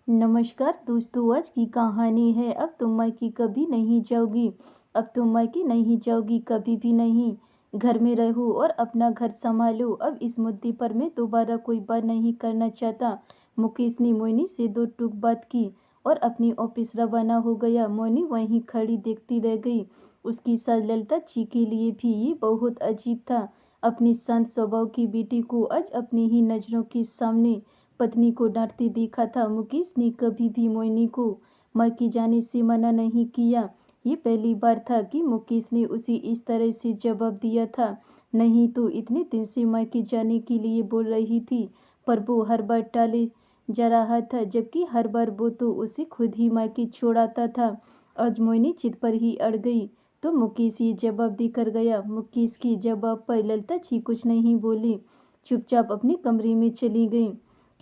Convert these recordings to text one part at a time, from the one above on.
नमस्कार दोस्तों, आज की कहानी है अब तुम मायके कभी नहीं जाओगी। अब तुम मायके नहीं जाओगी कभी भी नहीं। घर में रहो और अपना घर संभालो। अब इस मुद्दे पर मैं दोबारा कोई बात नहीं करना चाहता। मुकेश ने मोहिनी से दो टूक बात की और अपनी ऑफिस रवाना हो गया। मोहिनी वहीं खड़ी देखती रह गई। उसकी सास ललिता जी के लिए भी ये बहुत अजीब था। अपनी शांत स्वभाव की बेटी को आज अपनी ही नजरों के सामने पत्नी को डांटते देखा था। मुकेश ने कभी भी मोहिनी को मायके जाने से मना नहीं किया। ये पहली बार था कि मुकेश ने उसे इस तरह से जवाब दिया था। नहीं तो इतने दिन से मायके जाने के लिए बोल रही थी, पर वो हर बार टाले जा रहा था, जबकि हर बार वो तो उसे खुद ही मायके छोड़ाता था। आज मोहिनी जिद पर ही अड़ गई तो मुकेश ये जवाब देकर गया। मुकेश के जवाब पर ललिता जी कुछ नहीं बोली, चुपचाप अपने कमरे में चली गई,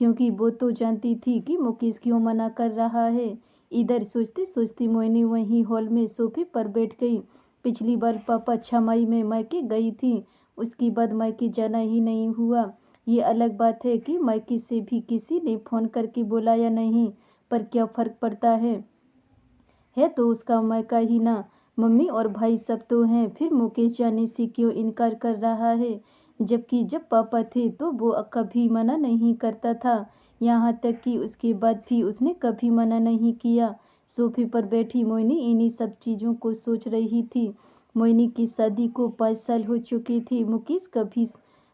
क्योंकि वो तो जानती थी कि मुकेश क्यों मना कर रहा है। इधर सोचते सोचते मोहिनी वहीं हॉल में सोफे पर बैठ गई। पिछली बार पापा छमाई में मायके गई थी, उसके बाद मायके जाना ही नहीं हुआ। ये अलग बात है कि मायके से भी किसी ने फोन करके बुलाया नहीं, पर क्या फर्क पड़ता है तो उसका मायका ही ना। मम्मी और भाई सब तो हैं, फिर मुकेश जाने से क्यों इनकार कर रहा है। जबकि जब पापा थे तो वो कभी मना नहीं करता था। यहाँ तक कि उसके बाद भी उसने कभी मना नहीं किया। सोफे पर बैठी मोहिनी इन्हीं सब चीज़ों को सोच रही थी। मोहिनी की शादी को 5 साल हो चुके थे। मुकेश कभी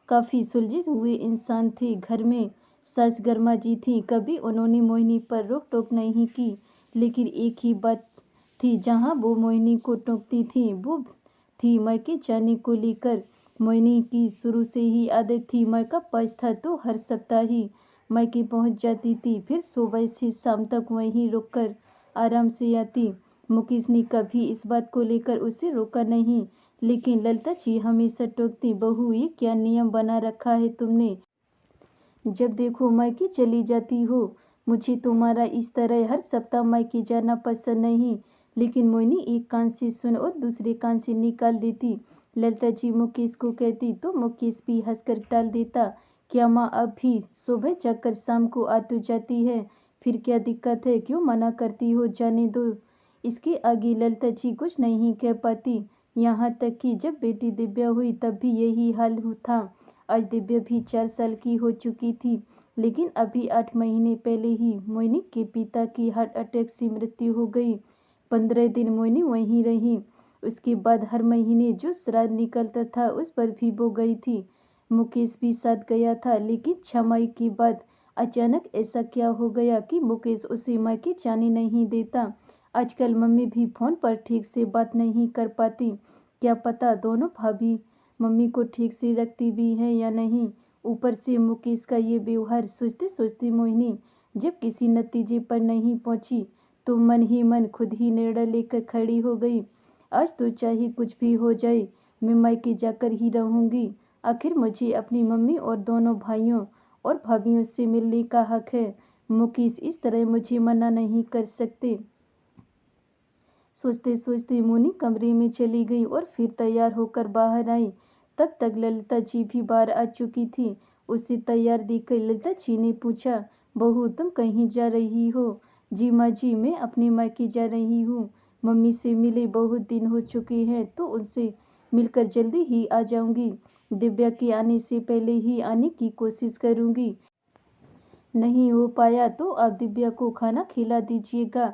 काफ़ी सुलझे हुए इंसान थे। घर में सास गर्मा जी थी, कभी उन्होंने मोहिनी पर रोक टोक नहीं की। लेकिन एक ही बात थी जहाँ वो मोहिनी को टोकती थी, वो थी मायके जाने को लेकर। मोहिनी की शुरू से ही आदत थी, मायका पास था तो हर सप्ताह ही मायके पहुंच जाती थी, फिर सुबह से शाम तक वहीं रुककर आराम से आती। मुकेश ने कभी इस बात को लेकर उसे रोका नहीं, लेकिन ललिता जी हमेशा टोकती, बहू ये क्या नियम बना रखा है तुमने, जब देखो मायके चली जाती हो। मुझे तुम्हारा इस तरह हर सप्ताह मायके जाना पसंद नहीं। लेकिन मोहिनी एक कान से सुन और दूसरे कान से निकाल देती। ललिता जी मुकेश को कहती तो मुकेश भी हंसकर टाल देता। क्या माँ अब भी सुबह जाकर शाम को आ तो जाती है, फिर क्या दिक्कत है, क्यों मना करती हो, जाने दो। इसके आगे ललिता जी कुछ नहीं कह पाती। यहाँ तक कि जब बेटी दिव्या हुई तब भी यही हाल था। आज दिव्या भी 4 साल की हो चुकी थी, लेकिन अभी 8 महीने पहले ही मोहिनी के पिता की हार्ट अटैक से मृत्यु हो गई। 15 दिन मोहिनी वहीं रही। उसके बाद हर महीने जो श्राद्ध निकलता था उस पर भी वो गई थी। मुकेश भी साथ गया था, लेकिन छमाई के बाद अचानक ऐसा क्या हो गया कि मुकेश उसे मायके जाने नहीं देता। आजकल मम्मी भी फोन पर ठीक से बात नहीं कर पाती। क्या पता दोनों भाभी मम्मी को ठीक से रखती भी है या नहीं। ऊपर से मुकेश का ये व्यवहार सोचते सोचते मोहिनी जब किसी नतीजे पर नहीं पहुंची तो मन ही मन खुद ही निर्णय लेकर खड़ी हो गई। आज तो चाहे कुछ भी हो जाए, मैं मायके जाकर ही रहूंगी। आखिर मुझे अपनी मम्मी और दोनों भाइयों और भाभियों से मिलने का हक है। मुकेश इस तरह मुझे मना नहीं कर सकते। सोचते सोचते मोनी कमरे में चली गई और फिर तैयार होकर बाहर आई। तब तक ललिता जी भी बाहर आ चुकी थी। उसे तैयार देखकर ललिता जी ने पूछा, बहू तुम कहीं जा रही हो। जी माँ जी, मैं अपने मायके जा रही हूँ। मम्मी से मिले बहुत दिन हो चुके हैं तो उनसे मिलकर जल्दी ही आ जाऊंगी। दिव्या के आने से पहले ही आने की कोशिश करूंगी। नहीं हो पाया तो आप दिव्या को खाना खिला दीजिएगा,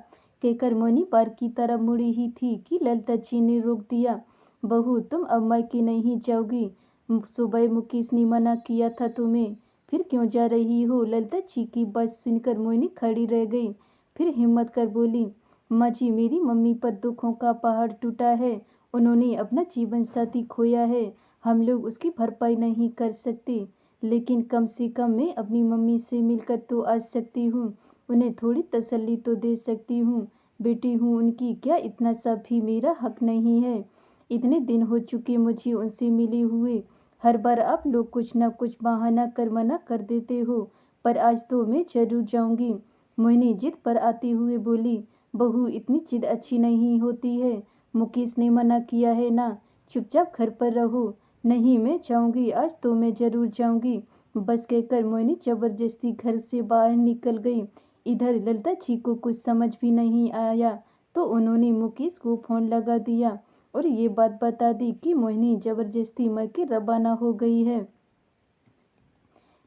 कहकर मोनी पार की तरफ मुड़ी ही थी कि ललिता जी ने रोक दिया। बहू तुम अब मायके नहीं जाओगी, सुबह मुकेश ने मना किया था तुम्हें, फिर क्यों जा रही हो। ललिता जी की बात सुनकर मोनी खड़ी रह गई, फिर हिम्मत कर बोली, माँ जी मेरी मम्मी पर दुखों का पहाड़ टूटा है। उन्होंने अपना जीवन साथी खोया है, हम लोग उसकी भरपाई नहीं कर सकते, लेकिन कम से कम मैं अपनी मम्मी से मिलकर तो आ सकती हूँ, उन्हें थोड़ी तसल्ली तो दे सकती हूँ। बेटी हूँ उनकी, क्या इतना सा भी मेरा हक नहीं है। इतने दिन हो चुके मुझे उनसे मिले हुए, हर बार आप लोग कुछ ना कुछ बहाना कर मना कर देते हो, पर आज तो मैं जरूर जाऊंगी। मोहिनी जिद पर आते हुए बोली, बहू इतनी जिद अच्छी नहीं होती है, मुकेश ने मना किया है ना, चुपचाप घर पर रहो। नहीं मैं जाऊंगी, आज तो मैं जरूर जाऊंगी, बस कहकर मोहिनी जबरदस्ती घर से बाहर निकल गई। इधर ललिता जी को कुछ समझ भी नहीं आया तो उन्होंने मुकेश को फ़ोन लगा दिया और ये बात बता दी कि मोहिनी ज़बरदस्ती मैके रवाना हो गई है।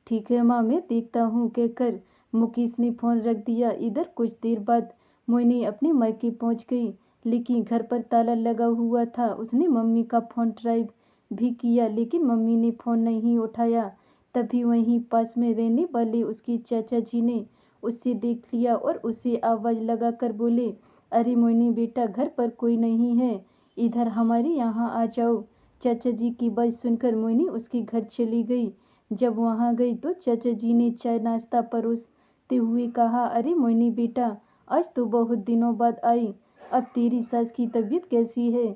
ठीक है माँ, मैं देखता हूँ, कहकर मुकेश ने फ़ोन रख दिया। इधर कुछ देर बाद मोहिनी अपने मायके पहुँच गई, लेकिन घर पर ताला लगा हुआ था। उसने मम्मी का फ़ोन ट्राई भी किया, लेकिन मम्मी ने फ़ोन नहीं उठाया। तभी वहीं पास में रहने वाले उसके चाचा जी ने उसे देख लिया और उसे आवाज़ लगाकर बोले, अरे मोहिनी बेटा, घर पर कोई नहीं है, इधर हमारे यहाँ आ जाओ। चाचा जी की बात सुनकर मोहिनी उसके घर चली गई। जब वहाँ गई तो चाचा जी ने चाय नाश्ता परोसते हुए कहा, अरे मोहिनी बेटा, आज तो बहुत दिनों बाद आई, अब तेरी सास की तबीयत कैसी है?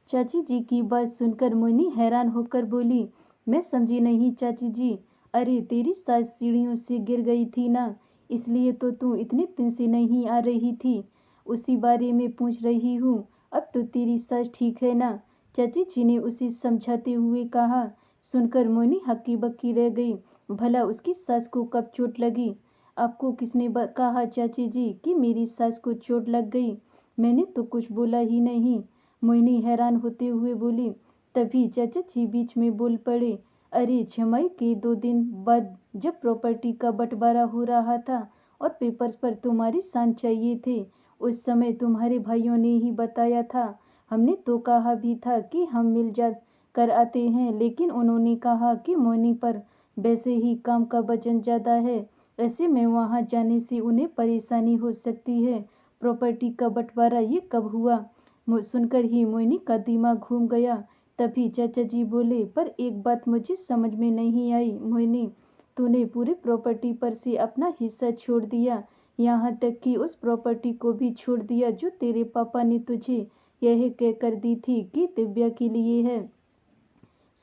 चाची जी की बात सुनकर मोहिनी हैरान होकर बोली, मैं समझी नहीं चाची जी। अरे तेरी सास सीढ़ियों से गिर गई थी ना, इसलिए तो तू इतने दिन से नहीं आ रही थी, उसी बारे में पूछ रही हूँ। अब तो तेरी सास ठीक है ना? चाची जी ने उसे समझाते हुए कहा। सुनकर मोहिनी हक्की बक्की रह गई। भला उसकी सास को कब चोट लगी? आपको किसने कहा चाची जी कि मेरी सास को चोट लग गई? मैंने तो कुछ बोला ही नहीं, मोहिनी हैरान होते हुए बोली। तभी चाचा जी बीच में बोल पड़े, अरे जमाई के 2 दिन बाद जब प्रॉपर्टी का बंटवारा हो रहा था और पेपर्स पर तुम्हारी साइन चाहिए थे, उस समय तुम्हारे भाइयों ने ही बताया था। हमने तो कहा भी था कि हम मिल जा कर आते हैं, लेकिन उन्होंने कहा कि मोहिनी पर वैसे ही काम का वजन ज़्यादा है, ऐसे में वहाँ जाने से उन्हें परेशानी हो सकती है। प्रॉपर्टी का बंटवारा ये कब हुआ? सुनकर ही मोहिनी का दिमाग घूम गया। तभी चाचा जी बोले, पर एक बात मुझे समझ में नहीं आई मोहिनी, तूने पूरी प्रॉपर्टी पर से अपना हिस्सा छोड़ दिया, यहाँ तक कि उस प्रॉपर्टी को भी छोड़ दिया जो तेरे पापा ने तुझे यह कहकर दी थी कि दिव्या के लिए है।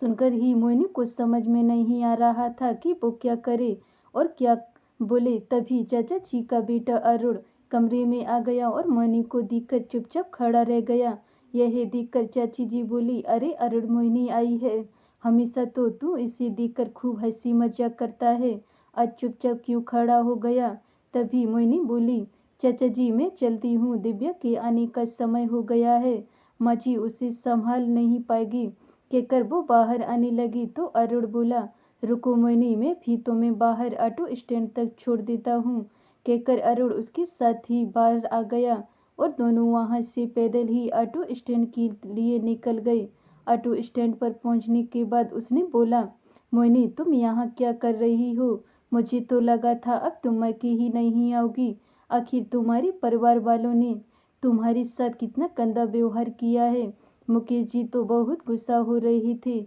सुनकर ही मोहिनी को समझ में नहीं आ रहा था कि वो क्या करे और क्या बोले। तभी चाचा जी का बेटा अरुण कमरे में आ गया और मोहिनी को देखकर चुपचाप खड़ा रह गया। यह देखकर चाची जी बोली, अरे अरुण, मोहिनी आई है। हमेशा तो तू इसे देखकर खूब हंसी मजाक करता है, आज चुपचाप क्यों खड़ा हो गया? तभी मोहिनी बोली, चाचा जी मैं चलती हूँ, दिव्या के आने का समय हो गया है, माँ जी उसे संभाल नहीं पाएगी, कहकर वो बाहर आने लगी। तो अरुण बोला, रुको मोहिनी, मैं भी तुम्हें बाहर ऑटो स्टैंड तक छोड़ देता हूँ, कहकर अरुण उसके साथ ही बाहर आ गया और दोनों वहां से पैदल ही ऑटो स्टैंड के लिए निकल गए। ऑटो स्टैंड पर पहुंचने के बाद उसने बोला, मोहिनी तुम यहाँ क्या कर रही हो? मुझे तो लगा था अब तुम मैके ही नहीं आओगी। आखिर तुम्हारे परिवार वालों ने तुम्हारे साथ कितना गंदा व्यवहार किया है। मुकेश जी तो बहुत गुस्सा हो रहे थे,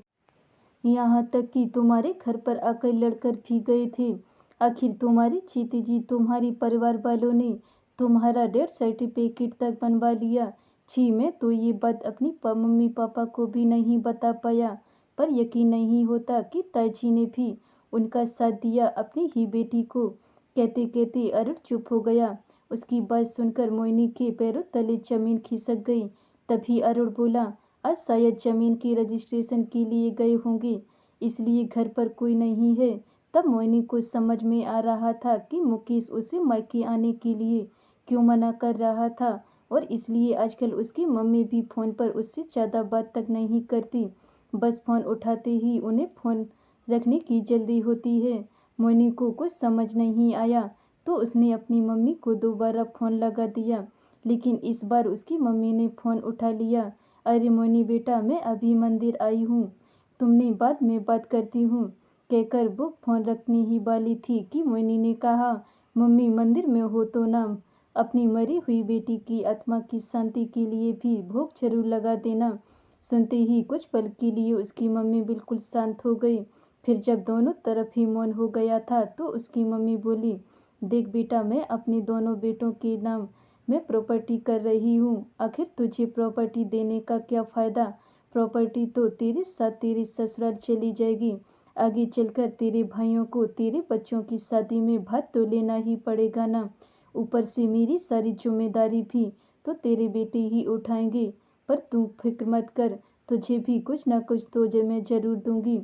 यहाँ तक कि तुम्हारे घर पर आकर लड़कर भी गए थे। आखिर तुम्हारी चीती जी, तुम्हारी परिवार वालों ने तुम्हारा डेथ सर्टिफिकेट तक बनवा लिया। छी, मैं तो ये बात अपनी मम्मी पापा को भी नहीं बता पाया, पर यकीन नहीं होता कि ताई ने भी उनका साथ दिया अपनी ही बेटी को। कहते कहते अरुण चुप हो गया। उसकी बात सुनकर मोहिनी के पैरों तले जमीन खिसक गई। तभी अरुण बोला, आज शायद जमीन के रजिस्ट्रेशन के लिए गए होंगे, इसलिए घर पर कोई नहीं है। तब मोहिनी को समझ में आ रहा था कि मुकेश उसे मायके आने के लिए क्यों मना कर रहा था, और इसलिए आजकल उसकी मम्मी भी फ़ोन पर उससे ज़्यादा बात तक नहीं करती, बस फ़ोन उठाते ही उन्हें फ़ोन रखने की जल्दी होती है। मोहिनी को कुछ समझ नहीं आया तो उसने अपनी मम्मी को दोबारा फ़ोन लगा दिया, लेकिन इस बार उसकी मम्मी ने फ़ोन उठा लिया। अरे मोहिनी बेटा, मैं अभी मंदिर आई हूँ, तुमने बाद में बात करती हूँ, कहकर वो फ़ोन रखने ही वाली थी कि मोहिनी ने कहा, मम्मी मंदिर में हो तो ना, अपनी मरी हुई बेटी की आत्मा की शांति के लिए भी भोग जरूर लगा देना। सुनते ही कुछ पल के लिए उसकी मम्मी बिल्कुल शांत हो गई। फिर जब दोनों तरफ ही मौन हो गया था तो उसकी मम्मी बोली, देख बेटा, मैं अपने दोनों बेटों के नाम मैं प्रॉपर्टी कर रही हूँ, आखिर तुझे प्रॉपर्टी देने का क्या फ़ायदा? प्रॉपर्टी तो तेरे साथ तेरे ससुराल चली जाएगी, आगे चलकर तेरे भाइयों को तेरे बच्चों की शादी में भाग तो लेना ही पड़ेगा ना। ऊपर से मेरी सारी जिम्मेदारी भी तो तेरे बेटे ही उठाएंगे, पर तू फिक्र मत कर, तुझे भी कुछ ना कुछ तो मैं ज़रूर दूंगी।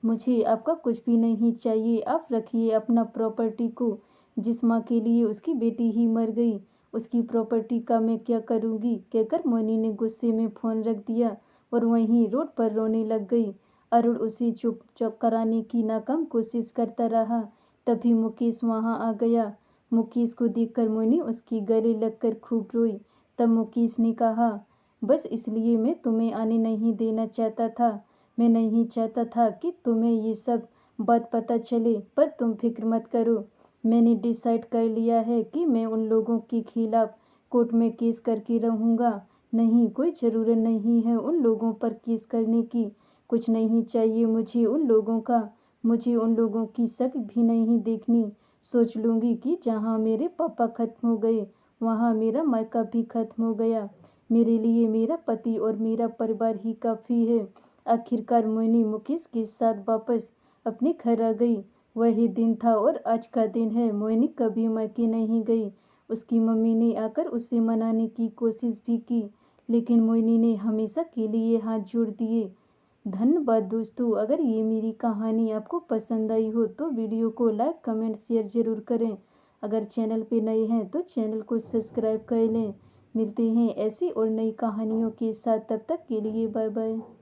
मुझे आपका कुछ भी नहीं चाहिए, आप रखिए अपना प्रॉपर्टी को। जिस माँ के लिए उसकी बेटी ही मर गई, उसकी प्रॉपर्टी का मैं क्या करूँगी, कहकर मोनी ने गुस्से में फ़ोन रख दिया और वहीं रोड पर रोने लग गई। अरुण उसे चुप कराने की नाकाम कोशिश करता रहा। तभी मुकेश वहाँ आ गया। मुकेश को देखकर मोनी उसके गले लगकर खूब रोई। तब मुकेश ने कहा, बस इसलिए मैं तुम्हें आने नहीं देना चाहता था। मैं नहीं चाहता था कि तुम्हें ये सब बात पता चले, पर तुम फिक्र मत करो। मैंने डिसाइड कर लिया है कि मैं उन लोगों के खिलाफ कोर्ट में केस करके रहूँगा। नहीं, कोई ज़रूरत नहीं है उन लोगों पर केस करने की। कुछ नहीं चाहिए मुझे उन लोगों का। मुझे उन लोगों की शक्ल भी नहीं देखनी। सोच लूँगी कि जहाँ मेरे पापा ख़त्म हो गए, वहाँ मेरा मायका भी ख़त्म हो गया। मेरे लिए मेरा पति और मेरा परिवार ही काफ़ी है। आखिरकार मोनी मुकेश के साथ वापस अपने घर आ गई। वही दिन था और आज का दिन है। मोहिनी कभी मायके नहीं गई। उसकी मम्मी ने आकर उसे मनाने की कोशिश भी की, लेकिन मोहिनी ने हमेशा के लिए हाथ जोड़ दिए। धन्यवाद दोस्तों। अगर ये मेरी कहानी आपको पसंद आई हो तो वीडियो को लाइक कमेंट शेयर ज़रूर करें। अगर चैनल पे नए हैं तो चैनल को सब्सक्राइब कर लें। मिलते हैं ऐसी और नई कहानियों के साथ, तब तक के लिए बाय बाय।